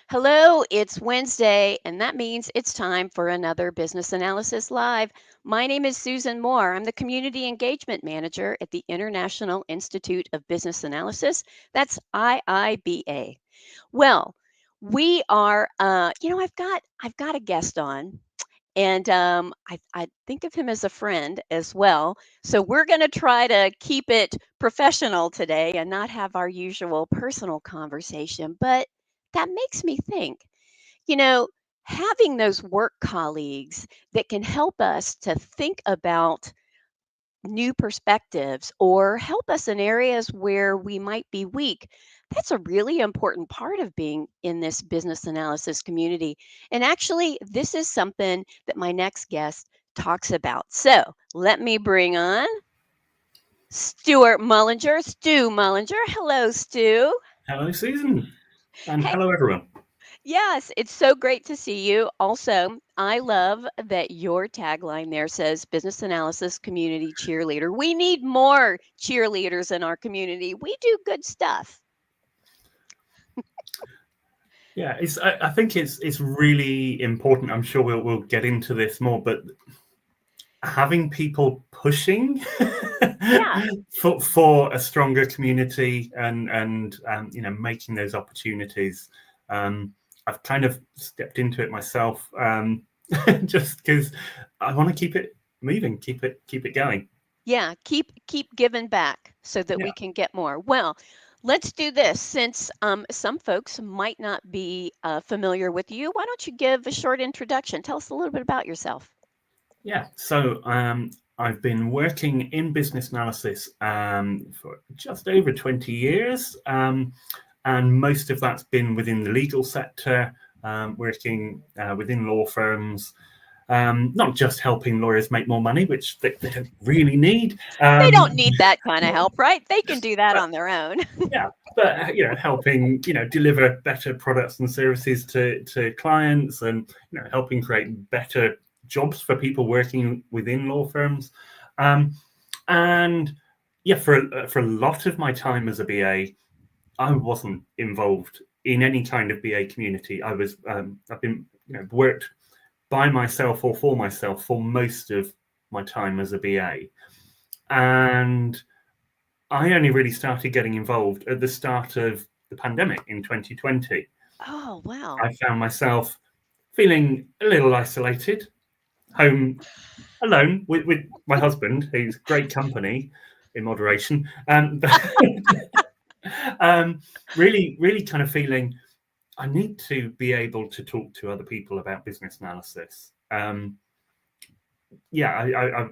Hello, it's Wednesday, and that means it's time for another Business Analysis Live. My name is Susan Moore. I'm the Community Engagement Manager at the International Institute of Business Analysis. That's IIBA. Well, we are, I've got a guest on, and I think of him as a friend as well. So we're going to try to keep it professional today and not have our usual personal conversation. But that makes me think, you know, having those work colleagues that can help us to think about new perspectives or help us in areas where we might be weak. That's a really important part of being in this business analysis community. And actually, this is something that my next guest talks about. So let me bring on Stuart Mullinger, Stu Mullinger. Hello, Stu. Hello, Susan, and Hey, hello, everyone. yes, it's so great to see you. Also, I love that your tagline there says business analysis community cheerleader. We need more cheerleaders in our community. We do good stuff. Yeah, I think it's really important. I'm sure we'll get into this more, but having people pushing Yeah. for a stronger community and making those opportunities. I've kind of stepped into it myself, just because I want to keep it moving, keep it going. Yeah, keep giving back so that we Yeah. can get more. Well, let's do this since some folks might not be familiar with you. Why don't you give a short introduction? Tell us a little bit about yourself. Yeah, so I've been working in business analysis for just over 20 years, and most of that's been within the legal sector, working within law firms, not just helping lawyers make more money, which they don't really need, They don't need that kind of help, right? They can do that but on their own. yeah, but helping deliver better products and services to clients, and helping create better jobs for people working within law firms. And yeah, for a lot of my time as a BA, I wasn't involved in any kind of BA community. I've been worked by myself or for myself for most of my time as a BA, and I only really started getting involved at the start of the pandemic in 2020. Oh, wow. I found myself feeling a little isolated, home alone with my husband, who's great company in moderation, but really kind of feeling I need to be able to talk to other people about business analysis. I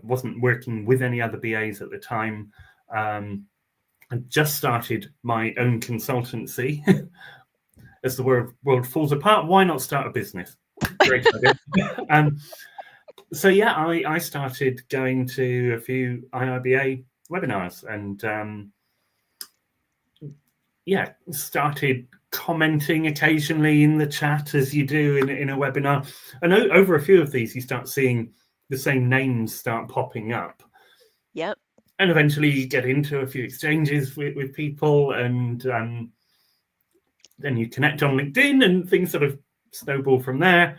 wasn't working with any other BAs at the time. I just started my own consultancy. As the world falls apart, why not start a business? Great idea. So yeah, I started going to a few IIBA webinars, and started commenting occasionally in the chat as you do in a webinar. And over a few of these, you start seeing the same names start popping up. Yep. And eventually you get into a few exchanges with people, and then you connect on LinkedIn, and things sort of snowball from there.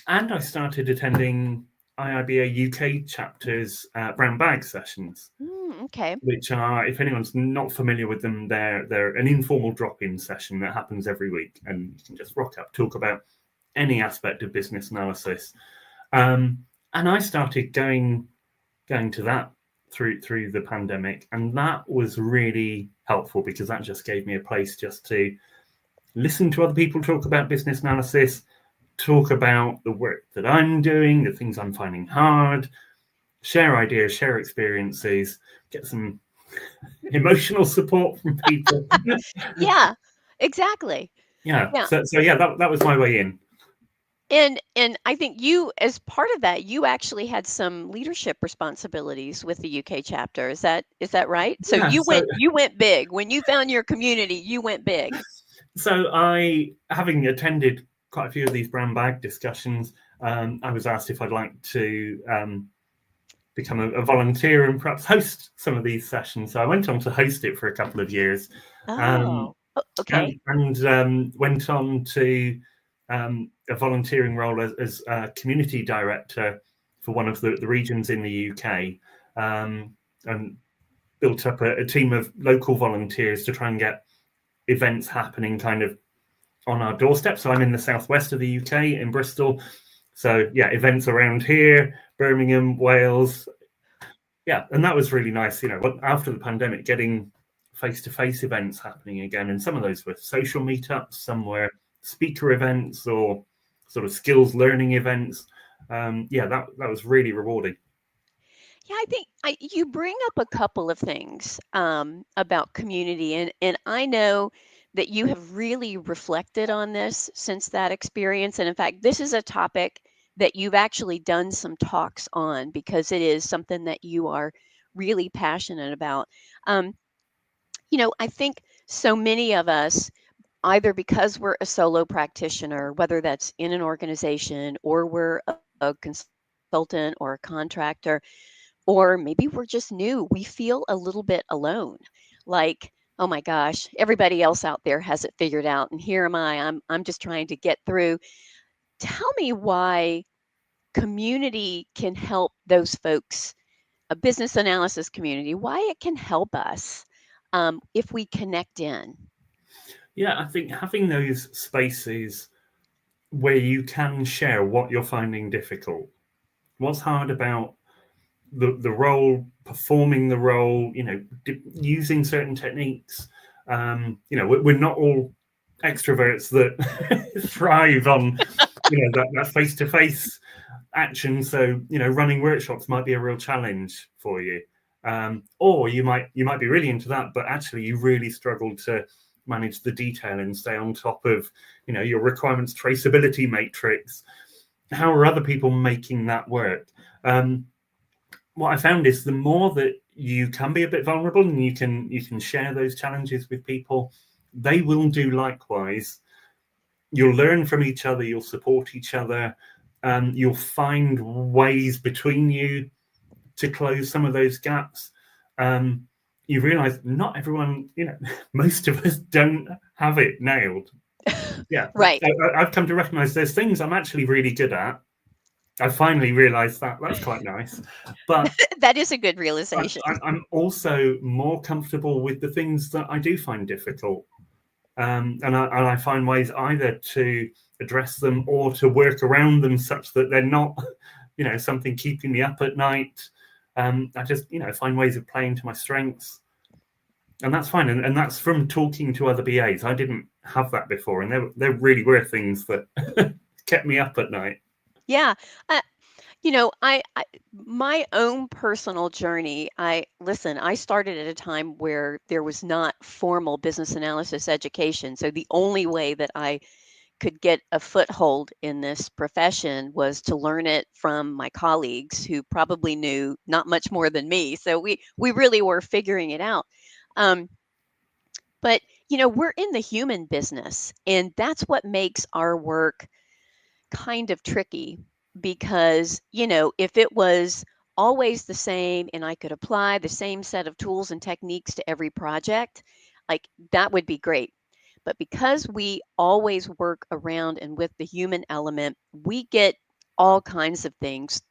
And I started attending IIBA UK chapters brown bag sessions, Okay. which are, if anyone's not familiar with them, they're an informal drop-in session that happens every week, and you can just rock up, talk about any aspect of business analysis. And I started going to that through the pandemic, and that was really helpful because that just gave me a place just to listen to other people talk about business analysis, talk about the work that I'm doing, the things I'm finding hard, share ideas, share experiences, get some emotional support from people. Yeah, exactly. Yeah. Yeah. So yeah, that was my way in. And I think you, as part of that, you actually had some leadership responsibilities with the UK chapter. Is that right? So Yeah. you went big. When you found your community, you went big. So I, having attended quite a few of these brown bag discussions, I was asked if I'd like to become a volunteer and perhaps host some of these sessions. So I went on to host it for a couple of years. Oh. Okay. and went on to a volunteering role as a community director for one of the regions in the UK, and built up a team of local volunteers to try and get events happening kind of on our doorstep. So I'm in the southwest of the UK in Bristol. So yeah, events around here, Birmingham, Wales. Yeah, and that was really nice. After the pandemic, getting face-to-face events happening again, and some of those were social meetups, some were speaker events or sort of skills learning events. Yeah, that was really rewarding. Yeah, I think you bring up a couple of things about community, and I know that you have really reflected on this since that experience. And in fact, this is a topic that you've actually done some talks on because it is something that you are really passionate about. Um, I think so many of us, either because we're a solo practitioner, whether that's in an organization or we're a consultant or a contractor, or maybe we're just new. We feel a little bit alone. Like, oh my gosh, everybody else out there has it figured out and here am I. I'm just trying to get through. Tell me why community can help those folks, a business analysis community, why it can help us if we connect in. Yeah, I think having those spaces where you can share what you're finding difficult, what's hard about the role, performing the role, using certain techniques. We're not all extroverts that thrive on, that face to face action. So, running workshops might be a real challenge for you. Or you might be really into that, but actually you really struggle to manage the detail and stay on top of, your requirements traceability matrix. How are other people making that work? What I found is the more that you can be a bit vulnerable and you can share those challenges with people, they will do likewise. You'll learn from each other, you'll support each other, you'll find ways between you to close some of those gaps. You realize not everyone, most of us don't have it nailed. Yeah, Right. I've come to recognize there's things I'm actually really good at. I finally realized that that's quite nice, but That is a good realization. I'm also more comfortable with the things that I do find difficult, and I find ways either to address them or to work around them such that they're not, something keeping me up at night. I just, find ways of playing to my strengths, and that's fine. And that's from talking to other BAs. I didn't have that before, and there really were things that kept me up at night. Yeah. Uh, I my own personal journey, I started at a time where there was not formal business analysis education. So the only way that I could get a foothold in this profession was to learn it from my colleagues who probably knew not much more than me. So we really were figuring it out. Um, but we're in the human business, and that's what makes our work kind of tricky because, if it was always the same and I could apply the same set of tools and techniques to every project, like that would be great. But because we always work around and with the human element, we get all kinds of things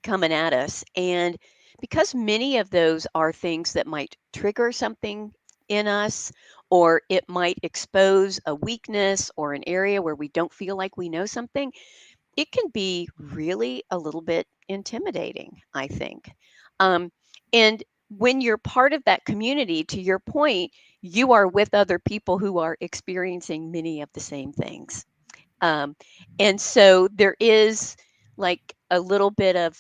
coming at us. And because many of those are things that might trigger something in us, or it might expose a weakness or an area where we don't feel like we know something, it can be really a little bit intimidating, I think. Um, and when you're part of that community, to your point, you are with other people who are experiencing many of the same things. Um, and so there is like a little bit of,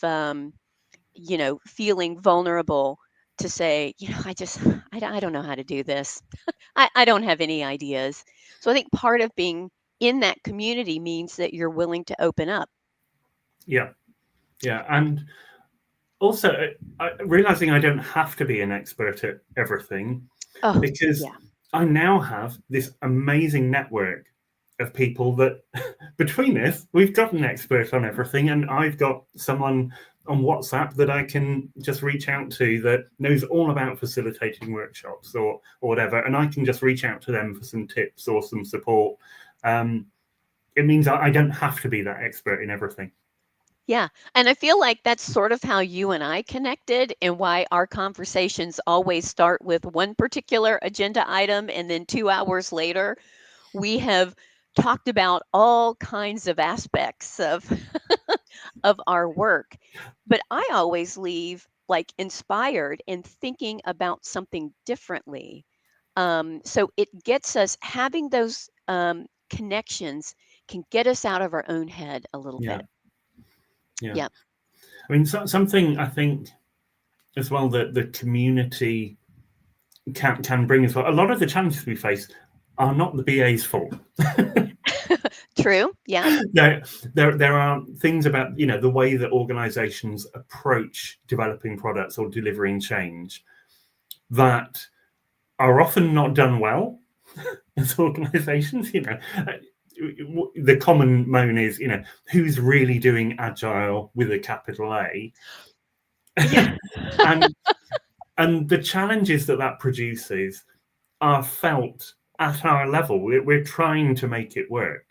feeling vulnerable to say, I don't know how to do this. I don't have any ideas. So I think part of being in that community means that you're willing to open up. Yeah, yeah, and also realizing I don't have to be an expert at everything, Oh, because yeah. I now have this amazing network of people that between us, we've got an expert on everything, and I've got someone on WhatsApp that I can just reach out to that knows all about facilitating workshops or whatever, and I can just reach out to them for some tips or some support. It means I don't have to be that expert in everything. Yeah. And I feel like that's sort of how you and I connected, and why our conversations always start with one particular agenda item, and then 2 hours later, we have talked about all kinds of aspects of of our work. But I always leave like inspired and thinking about something differently. So it gets us having those connections can get us out of our own head a little Yeah, bit. yeah. Yeah. I mean, something I think as well that the community can bring as well. A lot of the challenges we face are not the BA's fault. True. Yeah. there are things about the way that organizations approach developing products or delivering change that are often not done well as organizations. The common moan is, who's really doing agile with a capital A? Yeah. and and the challenges that produces are felt at our level. We're trying to make it work.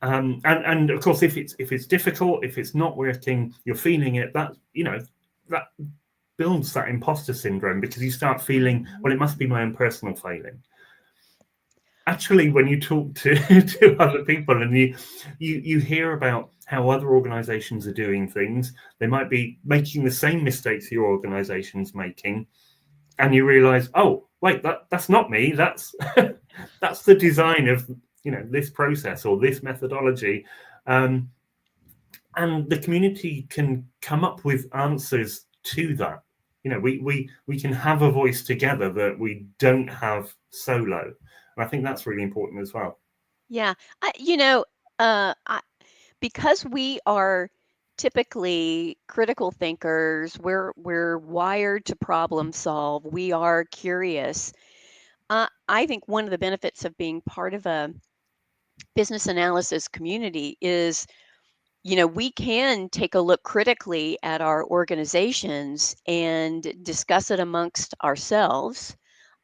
And of course, if it's difficult, if it's not working, you're feeling it. That builds that imposter syndrome, because you start feeling, well, it must be my own personal failing. Actually, when you talk to to other people and you hear about how other organizations are doing things, they might be making the same mistakes your organization's making, and you realize, oh wait, that's not me. That's that's the design of this process or this methodology. And the community can come up with answers to that. We can have a voice together that we don't have solo. And I think that's really important as well. Yeah. Because we are typically critical thinkers, we're wired to problem solve. We are curious. I think one of the benefits of being part of a business analysis community is, we can take a look critically at our organizations and discuss it amongst ourselves,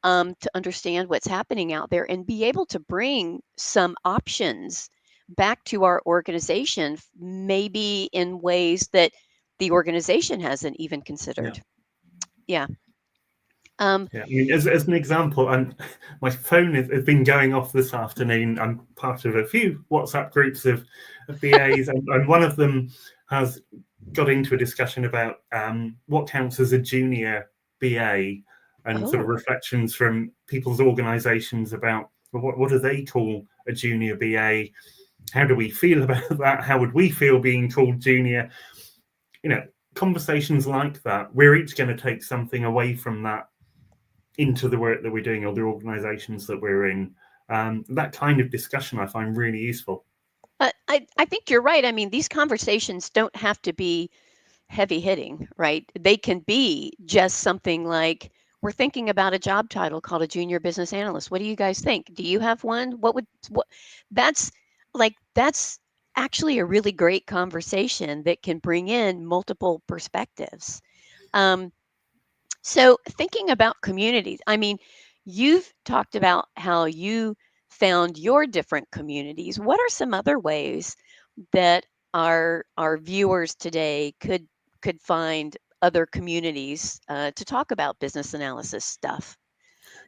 to understand what's happening out there and be able to bring some options back to our organization, maybe in ways that the organization hasn't even Yeah. considered. Yeah. Um, Yeah, I mean, as an example, and my phone has been going off this afternoon. I'm part of a few WhatsApp groups of BAs, and one of them has got into a discussion about what counts as a junior BA, and sort of oh, reflections from people's organisations about, well, what do they call a junior BA? How do we feel about that? How would we feel being called junior? Conversations like that. We're each going to take something away from that into the work that we're doing or the organizations that we're in. That kind of discussion I find really useful. I think you're right. I mean, these conversations don't have to be heavy hitting, right? They can be just something like, we're thinking about a job title called a junior business analyst. What do you guys think? Do you have one? What that's that's actually a really great conversation that can bring in multiple perspectives. Um, so thinking about communities, I mean, you've talked about how you found your different communities. What are some other ways that our viewers today could find other communities to talk about business analysis stuff?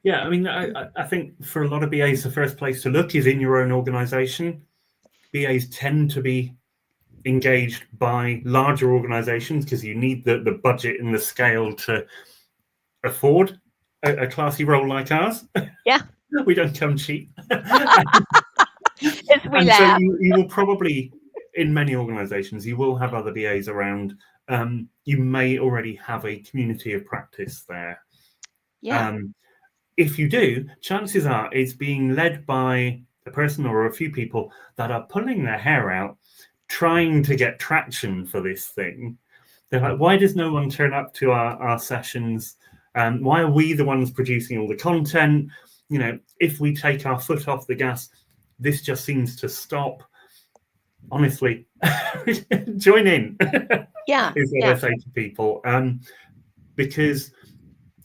Yeah, I mean, I think for a lot of BAs, the first place to look is in your own organization. BAs tend to be engaged by larger organizations because you need the budget and the scale to afford a classy role like ours. Yeah, We don't come cheap. as we And so laugh. you will probably, in many organizations, you will have other BAs around. You may already have a community of practice there. Yeah, Um, if you do, chances are it's being led by a person or a few people that are pulling their hair out, trying to get traction for this thing. They're like, why does no one turn up to our sessions? Why are we the ones producing all the content? If we take our foot off the gas, this just seems to stop. Honestly, join in Yeah, is what I yeah, say to people, because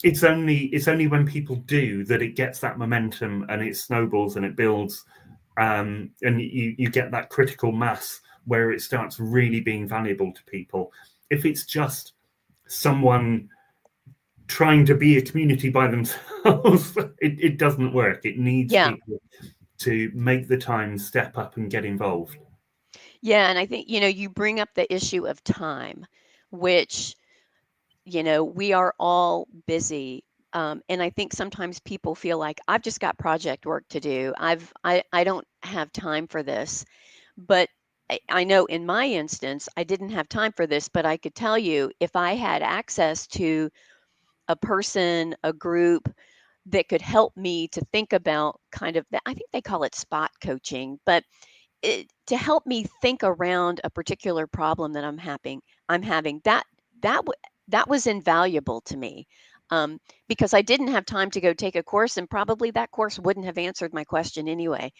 it's only when people do that it gets that momentum and it snowballs and it builds, and you get that critical mass where it starts really being valuable to people. If it's just someone trying to be a community by themselves, it doesn't work. It needs yeah, people to make the time, step up, and get involved. yeah. And I think, you bring up the issue of time, which, we are all busy. And I think sometimes people feel like I've just got project work to do. I don't have time for this. But I know in my instance, I didn't have time for this, but I could tell you if I had access to a person, a group that could help me to think about kind of that, I think they call it spot coaching, but to help me think around a particular problem that I'm having that was invaluable to me, because I didn't have time to go take a course, and probably that course wouldn't have answered my question anyway.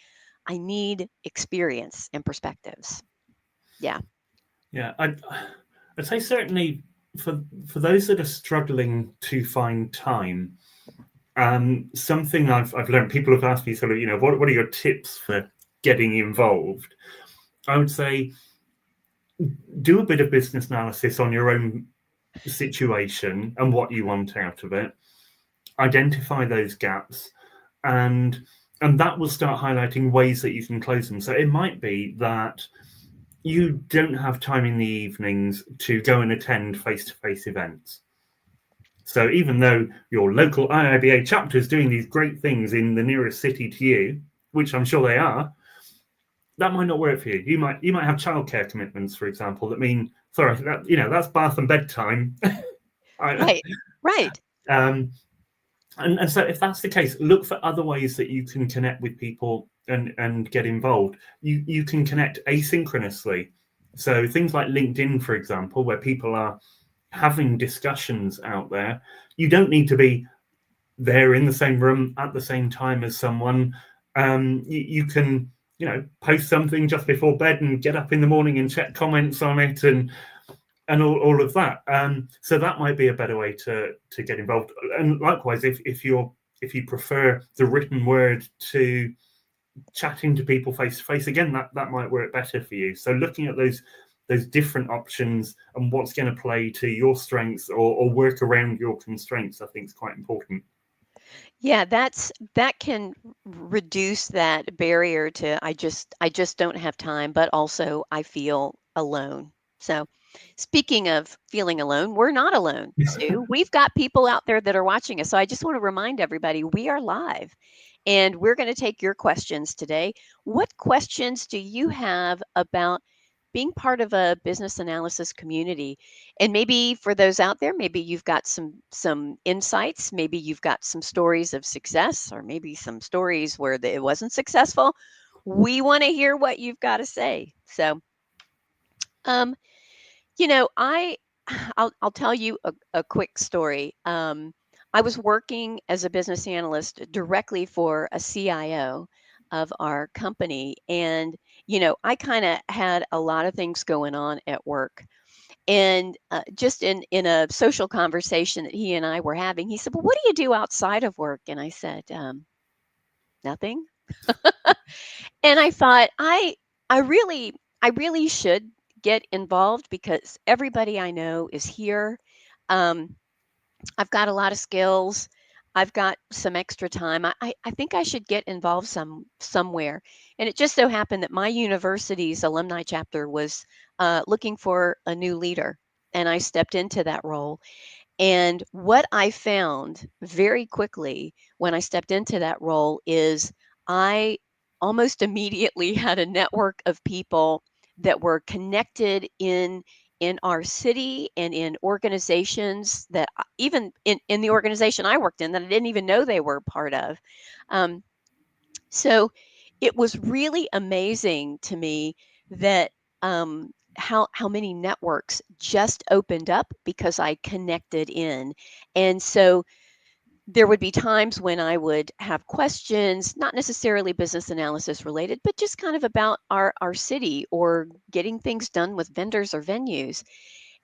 I need experience and perspectives. Yeah. Yeah, I'd say certainly for those that are struggling to find time, something I've learned. People have asked me sort of, what are your tips for getting involved? I would say do a bit of business analysis on your own situation and what you want out of it. Identify those gaps, and that will start highlighting ways that you can close them. So it might be that you don't have time in the evenings to go and attend face-to-face events. So even though your local IIBA chapter is doing these great things in the nearest city to you, which I'm sure they are, that might not work for you. You might have childcare commitments, for example, that mean sorry, that's bath and bedtime. I, Right. Right. um, and so if that's the case, look for other ways that you can connect with people and get involved. You can connect asynchronously. So things like LinkedIn, for example, where people are having discussions out there. You don't need to be there in the same room at the same time as someone. You can, post something just before bed and get up in the morning and check comments on it and all of that. So that might be a better way to get involved. And likewise, if you prefer the written word to chatting to people face to face, again, that might work better for you. So looking at those different options and what's going to play to your strengths or work around your constraints, I think is quite important. Yeah, that can reduce that barrier to I just don't have time, but also I feel alone. So, speaking of feeling alone, we're not alone, Stu. We've got people out there that are watching us. So I just want to remind everybody we are live and we're going to take your questions today. What questions do you have about being part of a business analysis community? And maybe for those out there, maybe you've got some insights, maybe you've got some stories of success, or maybe some stories where it wasn't successful. We want to hear what you've got to say. So, um, I I'll tell you a quick story. I was working as a business analyst directly for a CIO of our company, and I kind of had a lot of things going on at work. And just in a social conversation that he and I were having, he said, "Well, what do you do outside of work?" And I said, "Nothing." And I thought, I really should get involved because everybody I know is here. Um, I've got a lot of skills. I've got some extra time. I think I should get involved somewhere. And it just so happened that my university's alumni chapter was looking for a new leader, and I stepped into that role. And what I found very quickly when I stepped into that role is I almost immediately had a network of people that were connected in our city and in organizations that even in the organization I worked in that I didn't even know they were part of. Um, so it was really amazing to me that how many networks just opened up because I connected in. And so there would be times when I would have questions, not necessarily business analysis related, but just kind of about our city or getting things done with vendors or venues.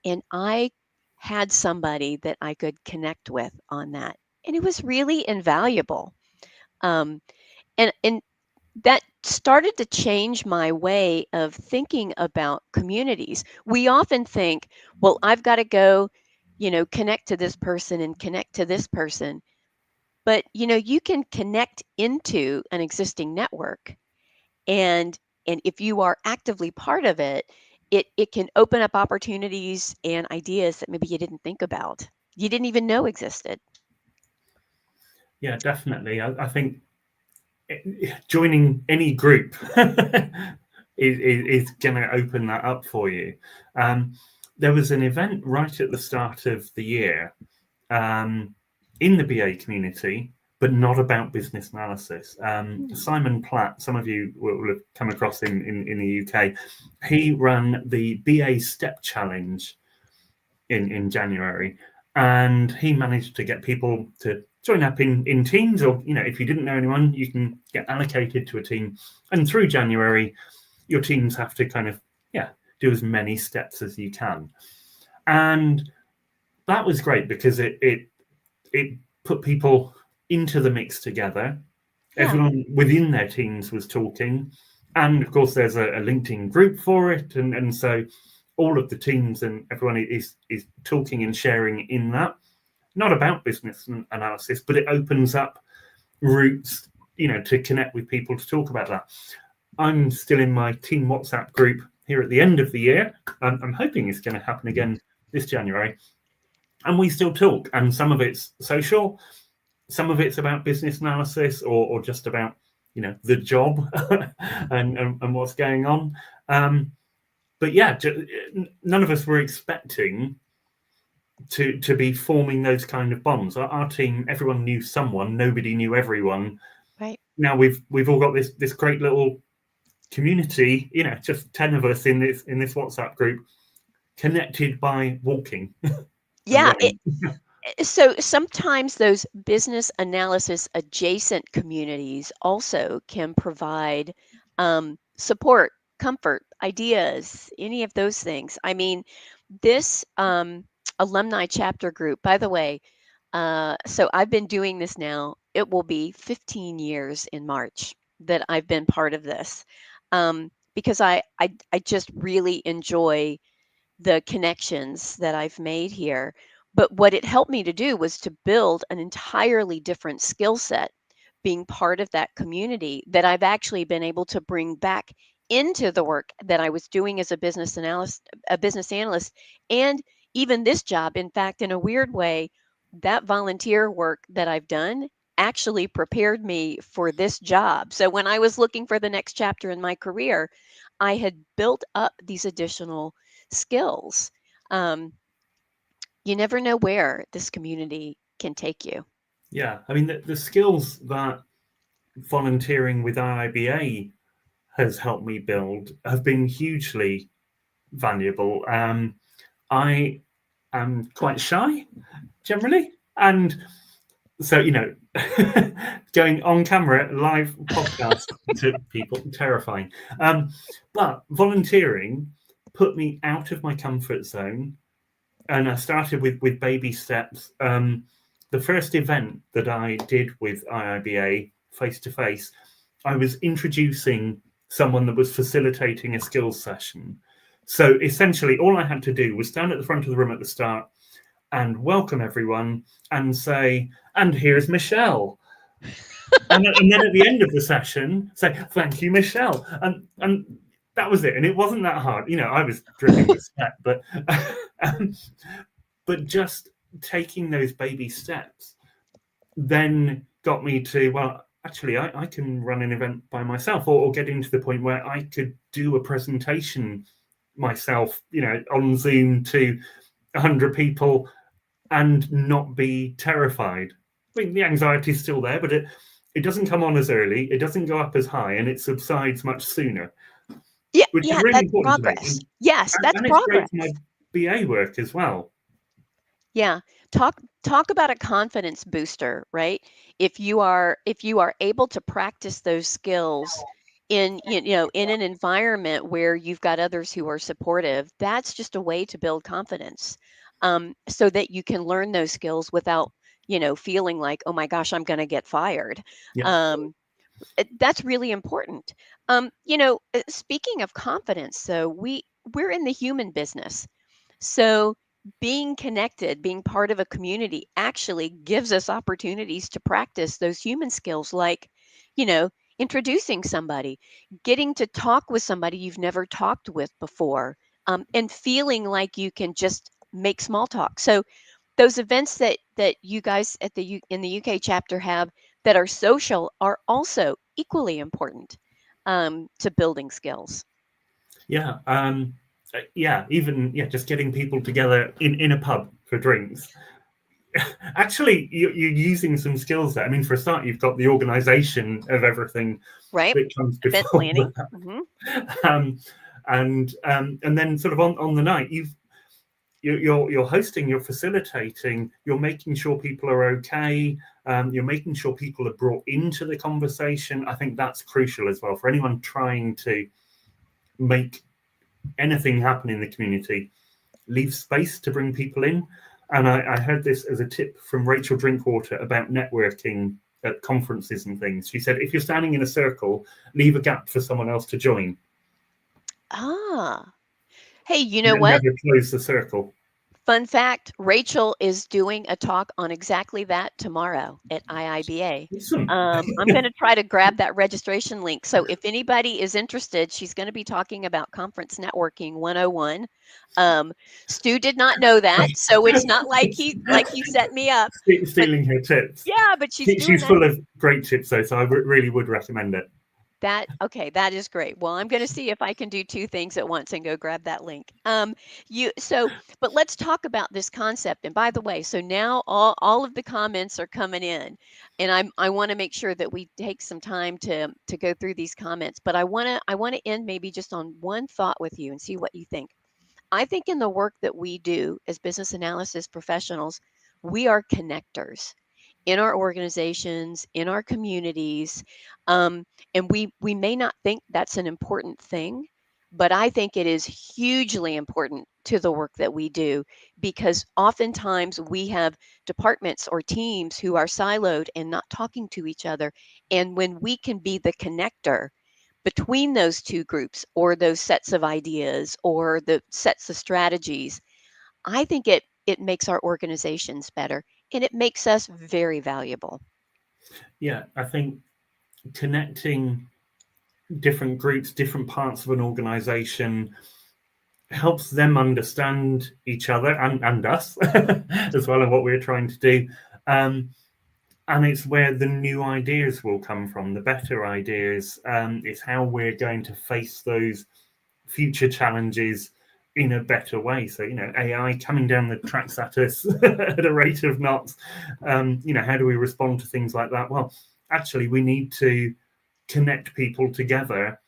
And I had somebody that I could connect with on that. And it was really invaluable. Um, and that started to change my way of thinking about communities. We often think, well, I've got to go, connect to this person and connect to this person. But, you can connect into an existing network, and if you are actively part of it, it can open up opportunities and ideas that maybe you didn't think about. You didn't even know existed. Yeah, definitely. I think joining any group is going to open that up for you. There was an event right at the start of the year in the BA community, but not about business analysis. Hmm. Simon Platt, some of you will have come across in the UK, he ran the BA Step Challenge in January, and he managed to get people to join up in teams, or if you didn't know anyone, you can get allocated to a team, and through January, your teams have to kind of do as many steps as you can, and that was great because it put people into the mix together. Yeah. Everyone within their teams was talking, and of course there's a LinkedIn group for it, and so all of the teams and everyone is talking and sharing in that, not about business analysis, but it opens up routes to connect with people to talk about that. I'm still in my team WhatsApp group here at the end of the year. I'm hoping it's going to happen again this January, and we still talk, and some of it's social, some of it's about business analysis, or just about the job and what's going on. But yeah, none of us were expecting to be forming those kind of bonds. Our team, everyone knew someone, nobody knew everyone. Right. Now we've all got this great little community, just 10 of us in this WhatsApp group, connected by walking and Yeah. running. So sometimes those business analysis adjacent communities also can provide support, comfort, ideas, any of those things. I mean, this alumni chapter group, by the way, so I've been doing this now. It will be 15 years in March that I've been part of this, because I just really enjoy the connections that I've made here. But what it helped me to do was to build an entirely different skill set, being part of that community that I've actually been able to bring back into the work that I was doing as a business analyst, and even this job. In fact, in a weird way, that volunteer work that I've done actually prepared me for this job. So when I was looking for the next chapter in my career, I had built up these additional skills. Um, you never know where this community can take you. Yeah, I mean the skills that volunteering with IIBA has helped me build have been hugely valuable. I am quite shy generally, and so going on camera, live podcast to people, terrifying. But volunteering put me out of my comfort zone, and I started with baby steps. The first event that I did with IIBA face to face, I was introducing someone that was facilitating a skills session. So essentially, all I had to do was stand at the front of the room at the start and welcome everyone and say, and here's Michelle. And then at the end of the session, say, thank you, Michelle. And that was it. And it wasn't that hard. I was dripping with sweat, um, but just taking those baby steps then got me to, well, actually, I can run an event by myself, or getting to the point where I could do a presentation myself, on Zoom to 100 people and not be terrified. I mean, the anxiety is still there, but it doesn't come on as early, it doesn't go up as high, and it subsides much sooner, Yeah, which is yeah, really that's important to me. progress. Yes, that's And it's great for progress. my BA work as well. Yeah. Talk talk about a confidence booster, right? If you are able to practice those skills in in an environment where you've got others who are supportive, that's just a way to build confidence, so that you can learn those skills without feeling like, oh my gosh, I'm going to get fired. Yeah. um, that's really important. Speaking of confidence, so we're in the human business, so being connected, being part of a community actually gives us opportunities to practice those human skills like, you know, introducing somebody, getting to talk with somebody you've never talked with before, and feeling like you can just make small talk. So those events that you guys at in the UK chapter have that are social are also equally important, to building skills. Yeah. Yeah. Even just getting people together in a pub for drinks. Actually, you're using some skills there. I mean, for a start, you've got the organisation of everything Right? that comes Event before planning. that, Hmm. um, and then sort of on the night, you're hosting, you're facilitating, you're making sure people are okay. You're making sure people are brought into the conversation. I think that's crucial as well for anyone trying to make anything happen in the community. Leave space to bring people in. And I heard this as a tip from Rachel Drinkwater about networking at conferences and things. She said, if you're standing in a circle, leave a gap for someone else to join. Ah, hey, you know what? Never close the circle. Fun fact, Rachel is doing a talk on exactly that tomorrow at IIBA. Awesome. I'm going to try to grab that registration link. So if anybody is interested, she's going to be talking about conference networking 101. Um, Stu did not know that, so it's not like he set me up. But Stealing her tips. yeah, but she's doing She's that. full of great tips, though, so I really would recommend it. Okay, that is great. Well, I'm going to see if I can do two things at once and go grab that link. But let's talk about this concept. And by the way, so now all of the comments are coming in, and I want to make sure that we take some time to go through these comments. But I want to end maybe just on one thought with you and see what you think. I think in the work that we do as business analysis professionals, we are connectors in our organizations, in our communities, and we may not think that's an important thing, but I think it is hugely important to the work that we do, because oftentimes we have departments or teams who are siloed and not talking to each other, and when we can be the connector between those two groups or those sets of ideas or the sets of strategies, I think it makes our organizations better, and it makes us very valuable. Yeah, I think connecting different groups, different parts of an organization helps them understand each other and us as well, and what we're trying to do. Um, and it's where the new ideas will come from, the better ideas. It's how we're going to face those future challenges in a better way. So, AI coming down the tracks at us at a rate of knots. How do we respond to things like that? Well, actually, we need to connect people together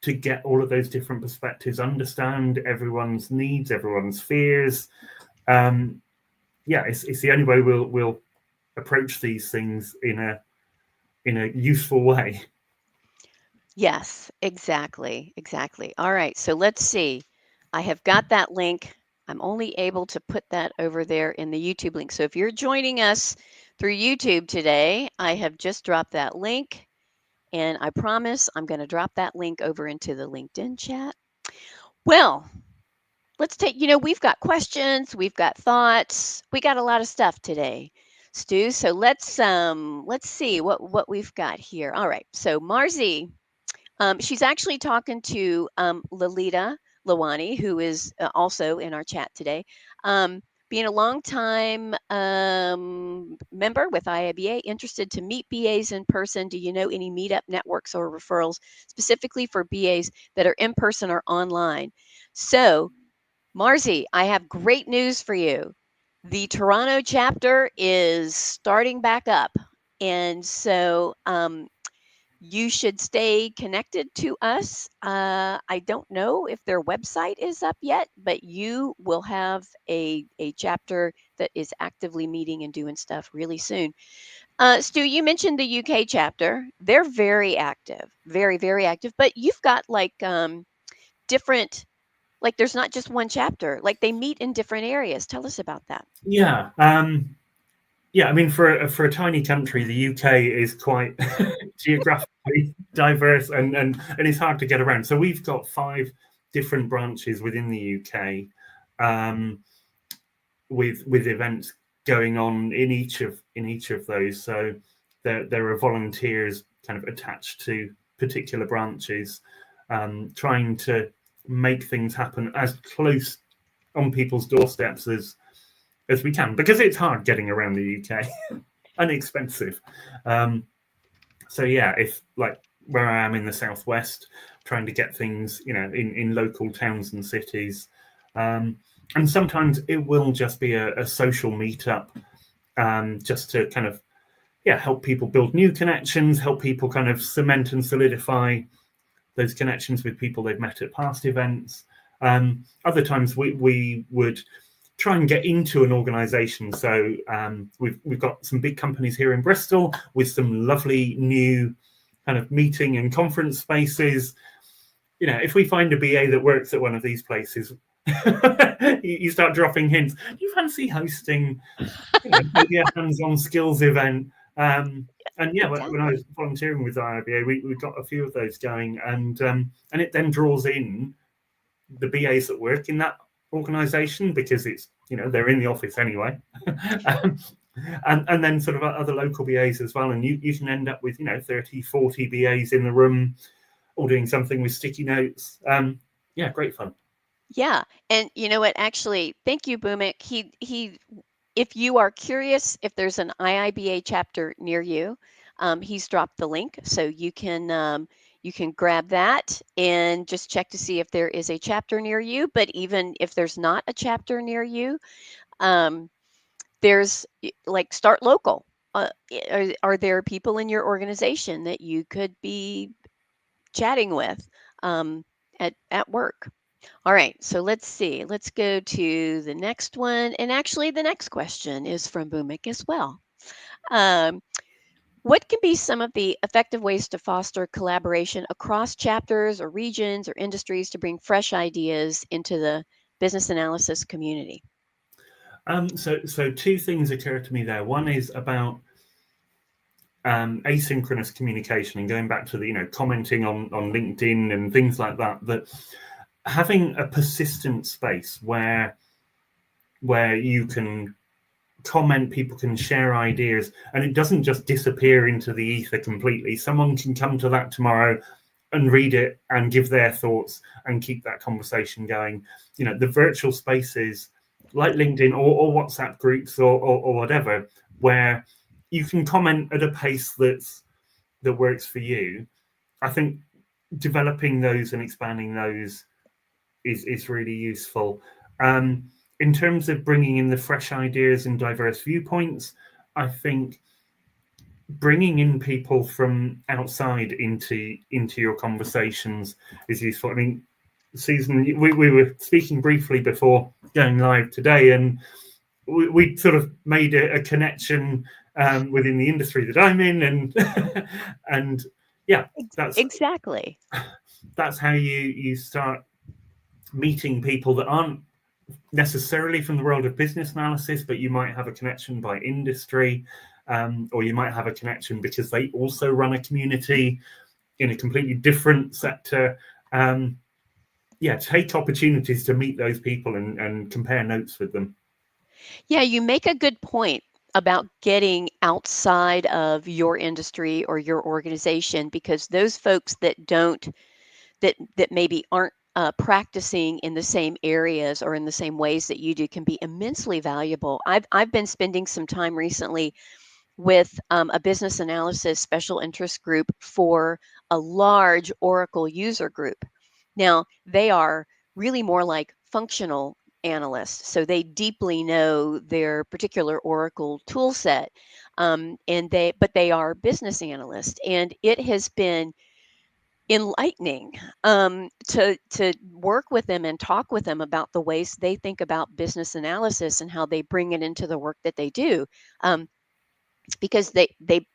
to get all of those different perspectives, understand everyone's needs, everyone's fears. Um, yeah, it's the only way we'll approach these things in a useful way. Yes, exactly. Exactly. All right. So let's see. I have got that link. I'm only able to put that over there in the YouTube link. So if you're joining us through YouTube today, I have just dropped that link. And I promise I'm going to drop that link over into the LinkedIn chat. Well, we've got questions, we've got thoughts, we got a lot of stuff today, Stu. So let's see what we've got here. All right. So Marzi, she's actually talking to Lalita Lawani, who is also in our chat today. Being a longtime member with IIBA, interested to meet BAs in person. Do you know any meetup networks or referrals specifically for BAs that are in person or online? So, Marzi, I have great news for you. The Toronto chapter is starting back up. And so You should stay connected to us. I don't know if their website is up yet, but you will have a chapter that is actively meeting and doing stuff really soon. Stu, you mentioned the UK chapter. They're very active, very, very active. But you've got like different, like there's not just one chapter. Like they meet in different areas. Tell us about that. Yeah. Yeah, I mean, for a tiny country, the UK is quite geographically diverse, and it's hard to get around. So we've got 5 different branches within the UK, um, with events going on in each of those. So there are volunteers kind of attached to particular branches, trying to make things happen as close on people's doorsteps as we can, because it's hard getting around the UK and expensive. Um, so yeah, if like where I am in the southwest, trying to get things, in local towns and cities, um, and sometimes it will just be a social meetup, just to kind of help people build new connections, help people kind of cement and solidify those connections with people they've met at past events. Other times we would try and get into an organization. So we've got some big companies here in Bristol with some lovely new kind of meeting and conference spaces. If we find a BA that works at one of these places, you start dropping hints. Do you fancy hosting, maybe a hands-on skills event? And yeah, when I Exactly. was volunteering with IIBA, we got a few of those going, and it then draws in the BAs that work in that organization, because it's they're in the office anyway. um, and then sort of other local BAs as well, and you can end up with 30-40 BAs in the room all doing something with sticky notes. Yeah, great fun. Yeah, and you know what? Actually, thank you, Boomik. He. If you are curious if there's an IIBA chapter near you, he's dropped the link, so you can grab that and just check to see if there is a chapter near you. But even if there's not a chapter near you, um, there's like start local. Are there people in your organization that you could be chatting with at work? All right, so let's see. Let's go to the next one. And actually, the next question is from Boomik as well. Um, what can be some of the effective ways to foster collaboration across chapters or regions or industries to bring fresh ideas into the business analysis community? So 2 things occur to me there. One is about asynchronous communication, and going back to the commenting on LinkedIn and things like that. That having a persistent space where you can comment, people can share ideas, and it doesn't just disappear into the ether completely. Someone can come to that tomorrow and read it and give their thoughts and keep that conversation going. The virtual spaces like LinkedIn or WhatsApp groups or whatever, where you can comment at a pace that works for you. I think developing those and expanding those is really useful. In terms of bringing in the fresh ideas and diverse viewpoints, I think bringing in people from outside into your conversations is useful. I mean, Susan, we were speaking briefly before going live today, and we sort of made a connection within the industry that I'm in, and yeah, that's Exactly. that's how you start meeting people that aren't necessarily from the world of business analysis, but you might have a connection by industry, or you might have a connection because they also run a community in a completely different sector. Yeah, take opportunities to meet those people and compare notes with them. Yeah, you make a good point about getting outside of your industry or your organization because those folks that maybe aren't practicing in the same areas or in the same ways that you do can be immensely valuable. I've been spending some time recently with a business analysis special interest group for a large Oracle user group. Now they are really more like functional analysts, so they deeply know their particular Oracle tool set, but they are business analysts, and it has been enlightening to work with them and talk with them about the ways they think about business analysis and how they bring it into the work that they do, um, because they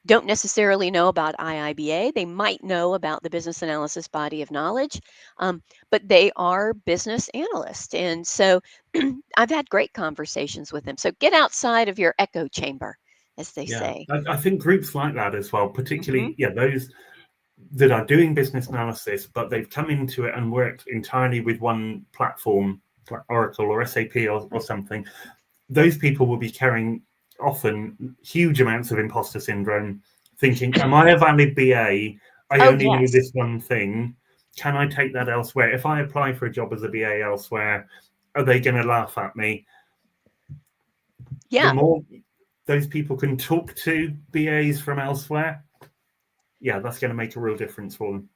don't necessarily know about IIBA. They might know about the business analysis body of knowledge, but they are business analysts. And so I've had great conversations with them. So get outside of your echo chamber, as they Yeah, say. I think groups like that as well, Hmm. particularly, yeah, those that are doing business analysis, but they've come into it and worked entirely with one platform, like Oracle or SAP or something. Those people will be carrying often huge amounts of imposter syndrome, thinking, am I a valid BA? I Oh, only know yes. this one thing. Can I take that elsewhere? If I apply for a job as a BA elsewhere, are they going to laugh at me? The Yeah. more those people can talk to BAs from elsewhere, yeah, that's going to make a real difference for them.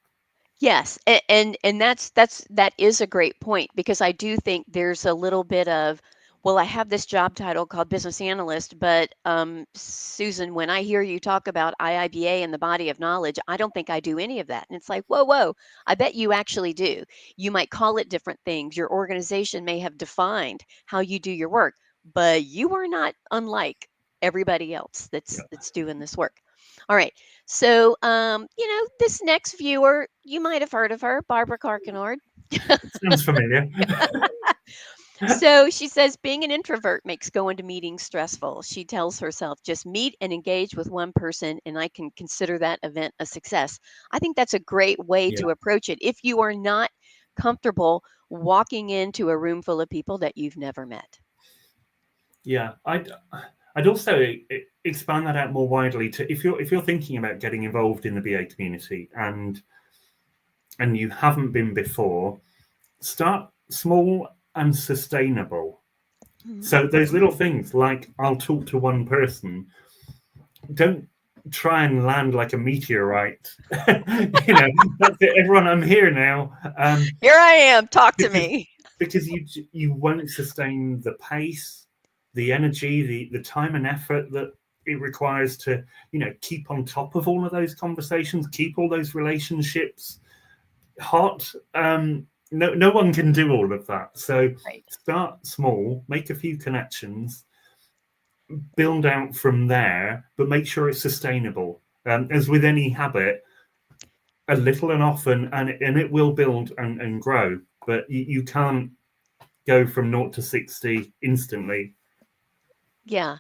Yes, and that is a great point, because I do think there's a little bit of, well, I have this job title called business analyst, but Susan, when I hear you talk about IIBA and the body of knowledge, I don't think I do any of that. And it's like, whoa, whoa, I bet you actually do. You might call it different things. Your organization may have defined how you do your work, but you are not unlike everybody else Yeah, that's doing this work. All right. So, this next viewer, you might have heard of her, Barbara Carcanord. sounds familiar. So she says being an introvert makes going to meetings stressful. She tells herself, just meet and engage with one person, and I can consider that event a success. I think that's a great way Yeah, to approach it if you are not comfortable walking into a room full of people that you've never met. yeah. I'd also expand that out more widely to if you're thinking about getting involved in the BA community and you haven't been before, start small and sustainable. Mhm. So those little things like I'll talk to one person, don't try and land like a meteorite. That's it. Everyone, I'm here now. Here I am. Talk to Because me. you won't sustain the pace, the energy, the time and effort that it requires to keep on top of all of those conversations, keep all those relationships hot. No one can do all of that. So Right. start small, make a few connections, build out from there, but make sure it's sustainable. As with any habit, a little and often, and it will build and grow. But you can't go from 0 to 60 instantly. Yeah.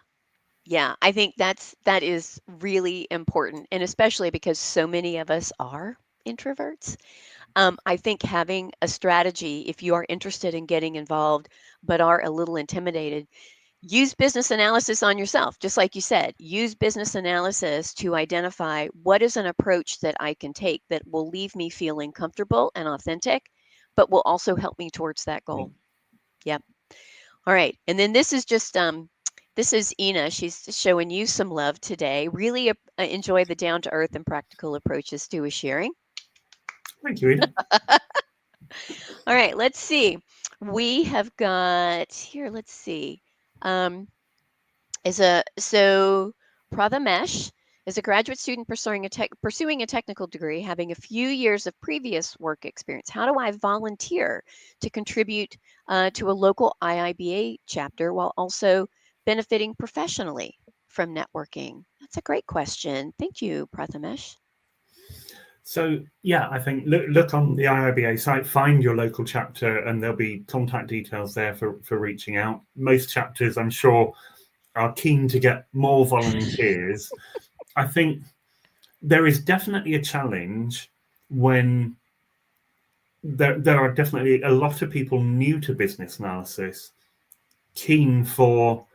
Yeah, I think that is really important, and especially because so many of us are introverts. I think having a strategy, if you are interested in getting involved but are a little intimidated, use business analysis on yourself. Just like you said, use business analysis to identify what is an approach that I can take that will leave me feeling comfortable and authentic, but will also help me towards that Yeah. goal. Yep. All right. And then this is Ina. She's showing you some love today. Really enjoy the down to earth and practical approaches Stu is sharing. Thank you, Ida. All right, let's see. We have got here, let's see. Um, is a so Prathamesh is a graduate student pursuing a technical degree, having a few years of previous work experience. How do I volunteer to contribute to a local IIBA chapter while also benefiting professionally from networking? That's a great question. Thank you, Prathamesh. So yeah, I think look on the IIBA site, find your local chapter, and there'll be contact details there for reaching out. Most chapters, I'm sure, are keen to get more volunteers. I think there is definitely a challenge when there are definitely a lot of people new to business analysis keen for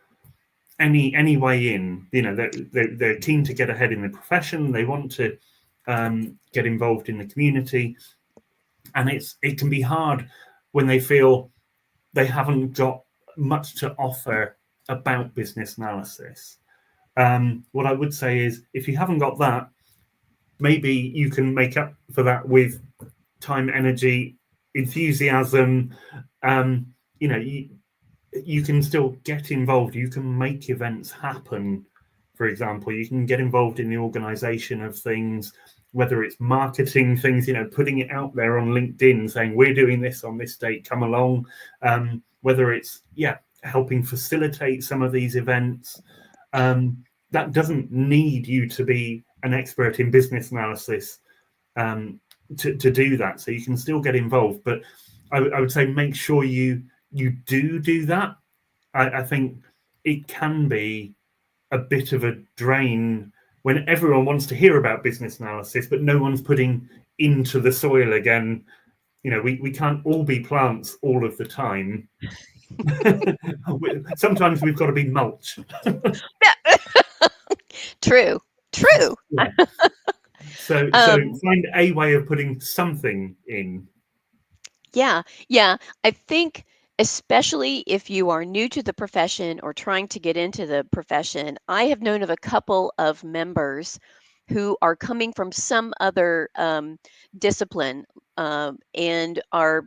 any way in. They're keen to get ahead in the profession. They want to get involved in the community, and it can be hard when they feel they haven't got much to offer about business analysis. What I would say is, if you haven't got that, maybe you can make up for that with time, energy, enthusiasm. Um, you know, you can still get involved. You can make events happen. For example, you can get involved in the organization of things, whether it's marketing things, putting it out there on LinkedIn saying we're doing this on this date, come along. Whether it's helping facilitate some of these events. That doesn't need you to be an expert in business analysis to do that. So you can still get involved, but I would say make sure you do that. I think it can be a bit of a drain when everyone wants to hear about business analysis, but no one's putting into the soil again. We can't all be plants all of the time. Sometimes we've got to be mulch. True. True. Yeah. So Um, find a way of putting something in. yeah, yeah. I think especially if you are new to the profession or trying to get into the profession, I have known of a couple of members who are coming from some other discipline, and are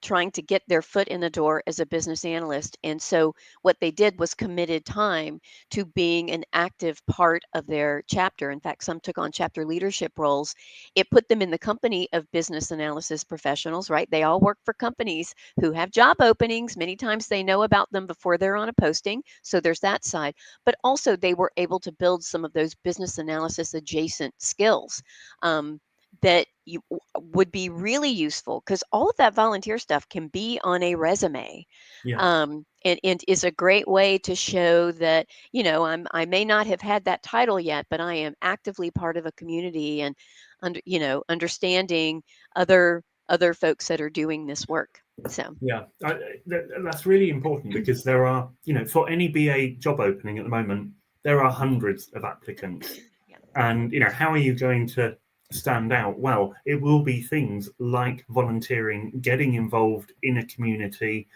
trying to get their foot in the door as a business analyst. And so what they did was committed time to being an active part of their chapter. In fact, some took on chapter leadership roles. It put them in the company of business analysis professionals, right? They all work for companies who have job openings. Many times they know about them before they're on a posting. So there's that side. But also, they were able to build some of those business analysis adjacent skills. That would be really useful, because all of that volunteer stuff can be on a resume, Yeah. and is a great way to show that, I may not have had that title yet, but I am actively part of a community, and understanding other folks that are doing this work. So Yeah, that's really important because there are, for any BA job opening at the moment, there are hundreds of applicants. yeah. And, how are you going to stand out? Well, it will be things like volunteering, getting involved in a community.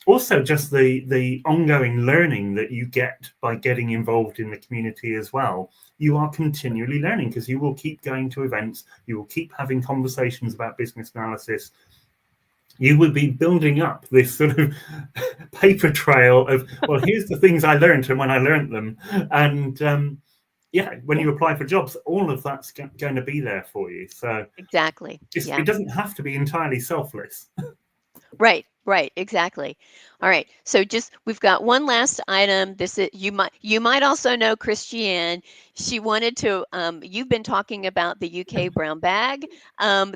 Also, just the ongoing learning that you get by getting involved in the community as well. You are continually learning because you will keep going to events, you will keep having conversations about business analysis. You would be building up this sort of paper trail of, well, here's the things I learned and when I learned them. And when Yeah, you apply for jobs, all of that's going to be there for you. So exactly. it Yeah. doesn't have to be entirely selfless. Right, right, exactly. All right. So just we've got one last item. This is, you might also know Christiane. She wanted to you've been talking about the UK brown bag.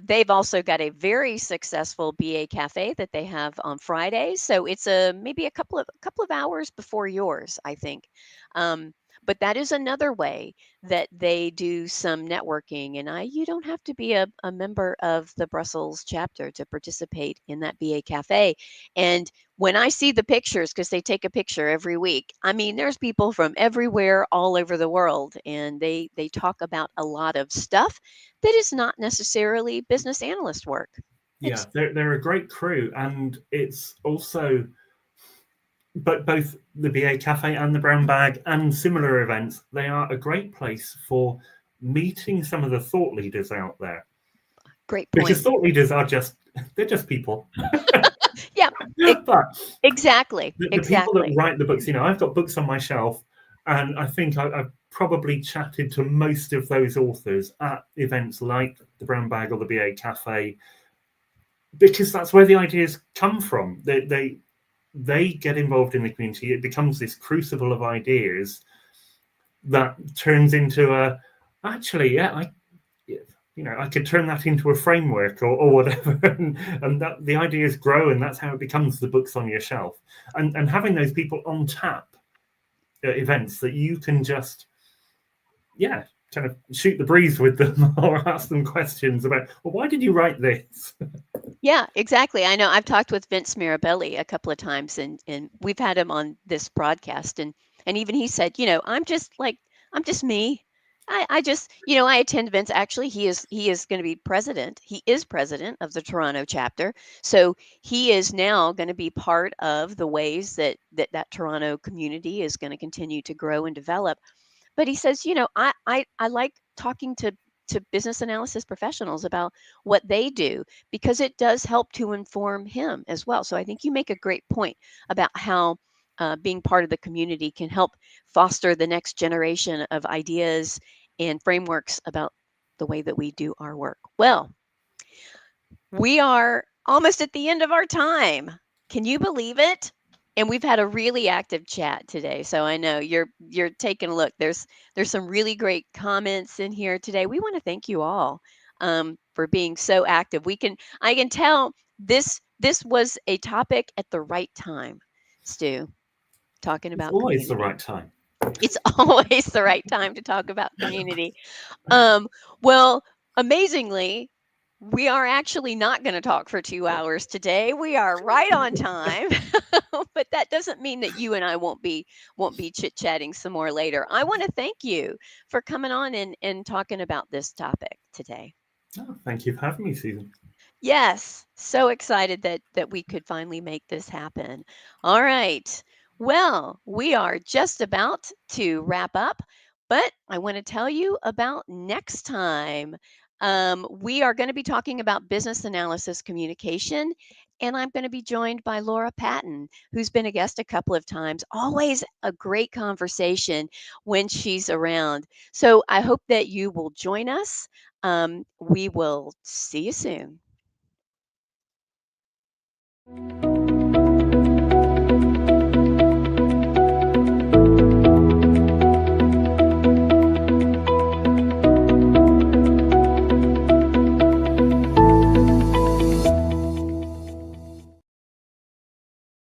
They've also got a very successful BA cafe that they have on Fridays. So it's maybe a couple of hours before yours, I think. Um, but that is another way that they do some networking. And you don't have to be a member of the Brussels chapter to participate in that BA cafe. And when I see the pictures, because they take a picture every week, I mean, there's people from everywhere all over the world, and they talk about a lot of stuff that is not necessarily business analyst work. Yeah, It's they're a great crew, and it's also, but both the BA Cafe and the Brown Bag and similar events, they are a great place for meeting some of the thought leaders out there. great point. Because thought leaders are they're just people. Yeah, e- But exactly, the people that exactly. write the books, I've got books on my shelf, and I think I've probably chatted to most of those authors at events like the Brown Bag or the BA Cafe, because that's where the ideas come from. They get involved in the community. It becomes this crucible of ideas that turns into actually, I could turn that into a framework or whatever, and that the ideas grow, and that's how it becomes the books on your shelf. And having those people on tap at events that you can just, kind of shoot the breeze with them or ask them questions about, well, why did you write this? Yeah, exactly. I know I've talked with Vince Mirabelli a couple of times, and we've had him on this broadcast, and even he said, I'm just me. I just, I attend events. Actually, he is going to be president. He is president of the Toronto chapter. So he is now going to be part of the ways that Toronto community is going to continue to grow and develop. But he says, I like talking to to business analysis professionals about what they do, because it does help to inform him as well. So I think you make a great point about how being part of the community can help foster the next generation of ideas and frameworks about the way that we do our work. Well, we are almost at the end of our time. Can you believe it? And we've had a really active chat today. So I know you're taking a look. There's some really great comments in here today. We want to thank you all for being so active. I can tell this was a topic at the right time, Stu, talking It's about always the community. right time. It's always the right time to talk about community. Um, well, amazingly, we are actually not going to talk for 2 hours today. We are right on time, but that doesn't mean that you and I won't be chit chatting some more later. I want to thank you for coming on and talking about this topic today. Oh, thank you for having me, Susan. Yes, so excited that we could finally make this happen. All right. Well, we are just about to wrap up, but I want to tell you about next time. We are going to be talking about business analysis communication, and I'm going to be joined by Laura Patton, who's been a guest a couple of times. Always a great conversation when she's around. So I hope that you will join us. We will see you soon.